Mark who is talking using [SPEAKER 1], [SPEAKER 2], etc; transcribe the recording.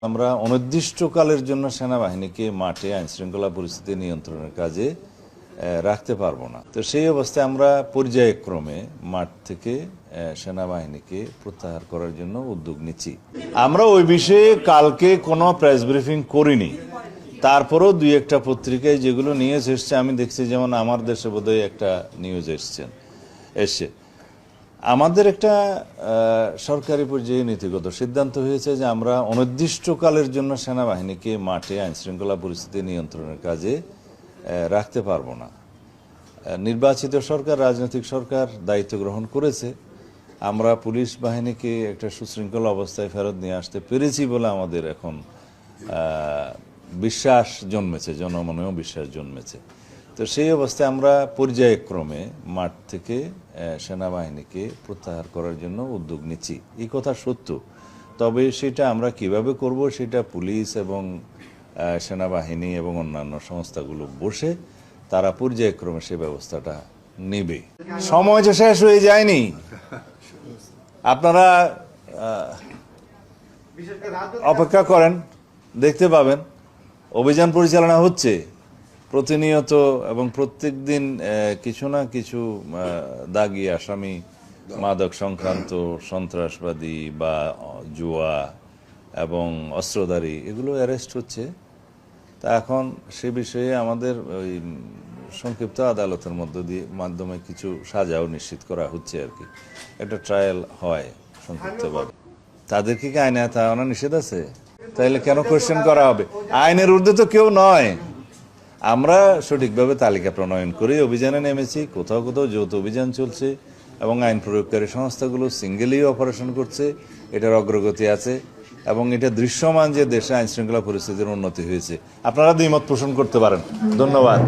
[SPEAKER 1] আমরা অনির্দিষ্টকালের জন্য সেনাবাহিনীকে মাঠে আইনশৃঙ্খলা পরিস্থিতি নিয়ন্ত্রণের কাজে রাখতে পারবো না। তো সেই অবস্থায় আমরা পর্যায়ক্রমে মাঠ থেকে সেনাবাহিনীকে প্রত্যাহার করার জন্য উদ্যোগ নিচ্ছি। আমরা ওই বিষয়ে কালকে কোনো প্রেস ব্রিফিং করিনি, তারপরেও দুই একটা পত্রিকায় যেগুলো নিউজ এসছে আমি দেখছি, যেমন আমার দেশে বোধহয় একটা নিউজ এসছে। আমাদের একটা সরকারি পর্যায়ে নীতিগত সিদ্ধান্ত হয়েছে যে আমরা অনির্দিষ্টকালের জন্য সেনাবাহিনীকে মাঠে আইনশৃঙ্খলা পরিস্থিতি নিয়ন্ত্রণের কাজে রাখতে পারবো না। নির্বাচিত সরকার, রাজনৈতিক সরকার দায়িত্ব গ্রহণ করেছে। আমরা পুলিশ বাহিনীকে একটা সুশৃঙ্খল অবস্থায় ফেরত নিয়ে আসতে পেরেছি বলে আমাদের এখন বিশ্বাস জন্মেছে, জনমনেও বিশ্বাস জন্মেছে। তো সেই অবস্থায় আমরা পর্যায়ক্রমে মাঠ থেকে সেনাবাহিনীকে প্রত্যাহার করার জন্য উদ্যোগ নিচ্ছি। এই কথা সত্য, তবে সেটা আমরা কিভাবে করব সেটা পুলিশ এবং সেনাবাহিনী এবং অন্যান্য সংস্থাগুলো বসে তারা পর্যায়ক্রমে সে ব্যবস্থাটা নেবে। সময় যে শেষ হয়ে যায়নি, আপনারা অপেক্ষা করেন, দেখতে পাবেন অভিযান পরিচালনা হচ্ছে প্রতিনিয়ত এবং প্রত্যেক দিন কিছু না কিছু দাগী আসামি, মাদক সংক্রান্ত, সন্ত্রাসবাদী বা জুয়া এবং অস্ত্রধারী এগুলো অ্যারেস্ট হচ্ছে। তা এখন সে বিষয়ে আমাদের ওই সংক্ষিপ্ত আদালতের মাধ্যমে কিছু সাজাও নিশ্চিত করা হচ্ছে আর কি। একটা ট্রায়াল হয় সংক্ষিপ্তভাবে। তাদেরকে কি আইনে আনা নিষেধ আছে? তাহলে কেন কোয়েশ্চেন করা হবে? আইনের ঊর্ধ্বে তো কেউ নয়। আমরা সঠিকভাবে তালিকা প্রণয়ন করে অভিযানে নেমেছি। কোথাও কোথাও যৌথ অভিযান চলছে এবং আইন প্রয়োগকারী সংস্থাগুলো সিঙ্গেলি অপারেশন করছে। এটার অগ্রগতি আছে এবং এটা দৃশ্যমান যে দেশে আইনশৃঙ্খলা পরিস্থিতির উন্নতি হয়েছে। আপনারা দ্বিমত পোষণ করতে পারেন। ধন্যবাদ।